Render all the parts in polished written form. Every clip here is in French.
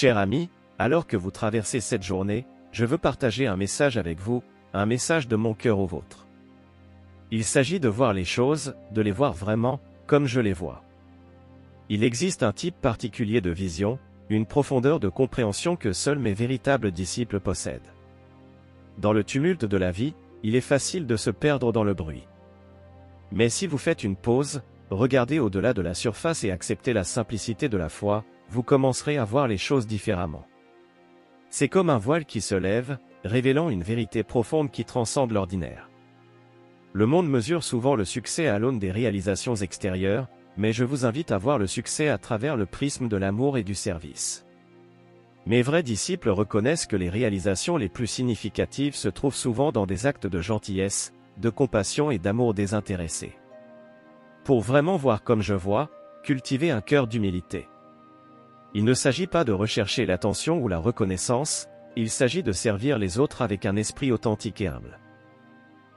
Cher ami, alors que vous traversez cette journée, je veux partager un message avec vous, un message de mon cœur au vôtre. Il s'agit de voir les choses, de les voir vraiment, comme je les vois. Il existe un type particulier de vision, une profondeur de compréhension que seuls mes véritables disciples possèdent. Dans le tumulte de la vie, il est facile de se perdre dans le bruit. Mais si vous faites une pause, regardez au-delà de la surface et acceptez la simplicité de la foi, vous commencerez à voir les choses différemment. C'est comme un voile qui se lève, révélant une vérité profonde qui transcende l'ordinaire. Le monde mesure souvent le succès à l'aune des réalisations extérieures, mais je vous invite à voir le succès à travers le prisme de l'amour et du service. Mes vrais disciples reconnaissent que les réalisations les plus significatives se trouvent souvent dans des actes de gentillesse, de compassion et d'amour désintéressé. Pour vraiment voir comme je vois, cultivez un cœur d'humilité. Il ne s'agit pas de rechercher l'attention ou la reconnaissance, il s'agit de servir les autres avec un esprit authentique et humble.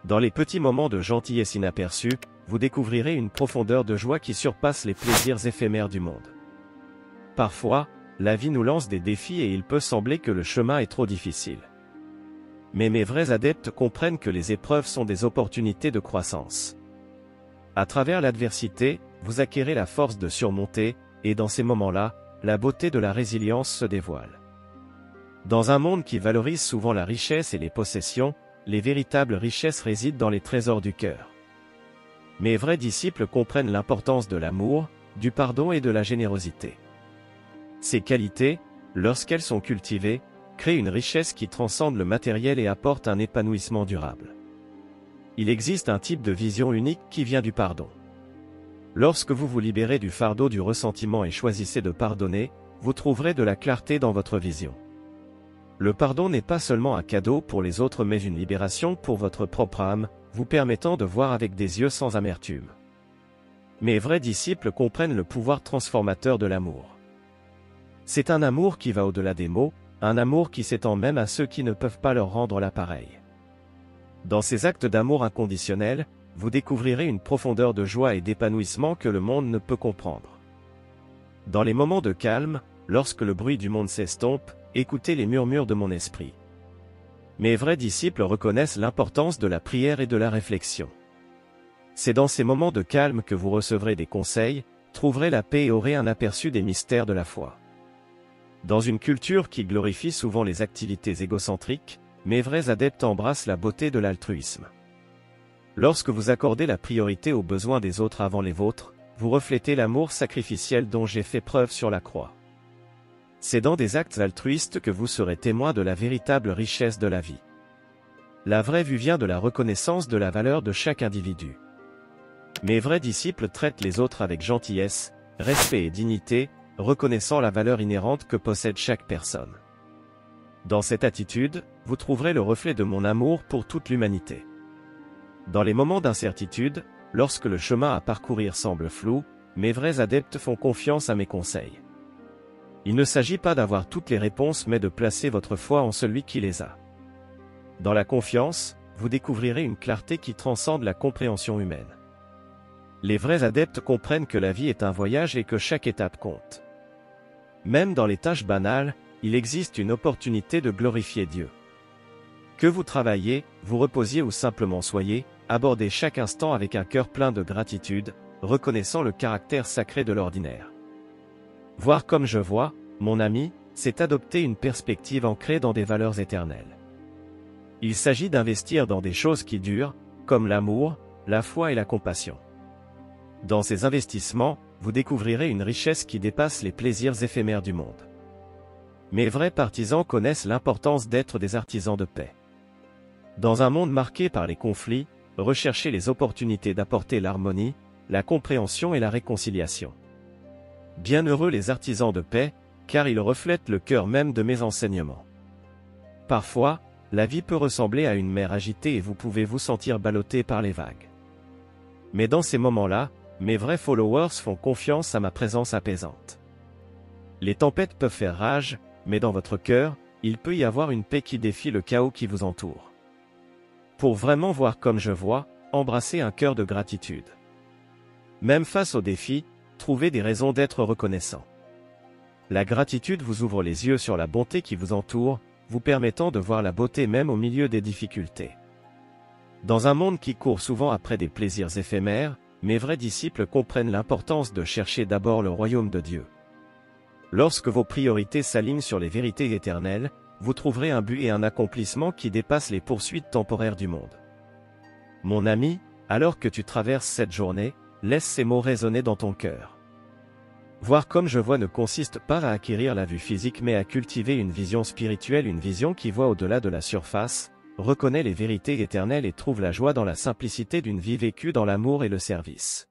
Dans les petits moments de gentillesse inaperçus, vous découvrirez une profondeur de joie qui surpasse les plaisirs éphémères du monde. Parfois, la vie nous lance des défis et il peut sembler que le chemin est trop difficile. Mais mes vrais adeptes comprennent que les épreuves sont des opportunités de croissance. À travers l'adversité, vous acquérez la force de surmonter, et dans ces moments-là, la beauté de la résilience se dévoile. Dans un monde qui valorise souvent la richesse et les possessions, les véritables richesses résident dans les trésors du cœur. Mes vrais disciples comprennent l'importance de l'amour, du pardon et de la générosité. Ces qualités, lorsqu'elles sont cultivées, créent une richesse qui transcende le matériel et apporte un épanouissement durable. Il existe un type de vision unique qui vient du pardon. Lorsque vous vous libérez du fardeau du ressentiment et choisissez de pardonner, vous trouverez de la clarté dans votre vision. Le pardon n'est pas seulement un cadeau pour les autres mais une libération pour votre propre âme, vous permettant de voir avec des yeux sans amertume. Mes vrais disciples comprennent le pouvoir transformateur de l'amour. C'est un amour qui va au-delà des mots, un amour qui s'étend même à ceux qui ne peuvent pas leur rendre l'appareil. Dans ces actes d'amour inconditionnel, vous découvrirez une profondeur de joie et d'épanouissement que le monde ne peut comprendre. Dans les moments de calme, lorsque le bruit du monde s'estompe, écoutez les murmures de mon esprit. Mes vrais disciples reconnaissent l'importance de la prière et de la réflexion. C'est dans ces moments de calme que vous recevrez des conseils, trouverez la paix et aurez un aperçu des mystères de la foi. Dans une culture qui glorifie souvent les activités égocentriques, mes vrais adeptes embrassent la beauté de l'altruisme. Lorsque vous accordez la priorité aux besoins des autres avant les vôtres, vous reflétez l'amour sacrificiel dont j'ai fait preuve sur la croix. C'est dans des actes altruistes que vous serez témoin de la véritable richesse de la vie. La vraie vue vient de la reconnaissance de la valeur de chaque individu. Mes vrais disciples traitent les autres avec gentillesse, respect et dignité, reconnaissant la valeur inhérente que possède chaque personne. Dans cette attitude, vous trouverez le reflet de mon amour pour toute l'humanité. Dans les moments d'incertitude, lorsque le chemin à parcourir semble flou, mes vrais adeptes font confiance à mes conseils. Il ne s'agit pas d'avoir toutes les réponses mais de placer votre foi en celui qui les a. Dans la confiance, vous découvrirez une clarté qui transcende la compréhension humaine. Les vrais adeptes comprennent que la vie est un voyage et que chaque étape compte. Même dans les tâches banales, il existe une opportunité de glorifier Dieu. Que vous travailliez, vous reposiez ou simplement soyez, abordez chaque instant avec un cœur plein de gratitude, reconnaissant le caractère sacré de l'ordinaire. Voir comme je vois, mon ami, c'est adopter une perspective ancrée dans des valeurs éternelles. Il s'agit d'investir dans des choses qui durent, comme l'amour, la foi et la compassion. Dans ces investissements, vous découvrirez une richesse qui dépasse les plaisirs éphémères du monde. Mes vrais partisans connaissent l'importance d'être des artisans de paix. Dans un monde marqué par les conflits, recherchez les opportunités d'apporter l'harmonie, la compréhension et la réconciliation. Bienheureux les artisans de paix, car ils reflètent le cœur même de mes enseignements. Parfois, la vie peut ressembler à une mer agitée et vous pouvez vous sentir ballotté par les vagues. Mais dans ces moments-là, mes vrais followers font confiance à ma présence apaisante. Les tempêtes peuvent faire rage, mais dans votre cœur, il peut y avoir une paix qui défie le chaos qui vous entoure. Pour vraiment voir comme je vois, embrassez un cœur de gratitude. Même face aux défis, trouvez des raisons d'être reconnaissant. La gratitude vous ouvre les yeux sur la bonté qui vous entoure, vous permettant de voir la beauté même au milieu des difficultés. Dans un monde qui court souvent après des plaisirs éphémères, mes vrais disciples comprennent l'importance de chercher d'abord le royaume de Dieu. Lorsque vos priorités s'alignent sur les vérités éternelles, vous trouverez un but et un accomplissement qui dépassent les poursuites temporaires du monde. Mon ami, alors que tu traverses cette journée, laisse ces mots résonner dans ton cœur. Voir comme je vois ne consiste pas à acquérir la vue physique mais à cultiver une vision spirituelle, une vision qui voit au-delà de la surface, reconnaît les vérités éternelles et trouve la joie dans la simplicité d'une vie vécue dans l'amour et le service.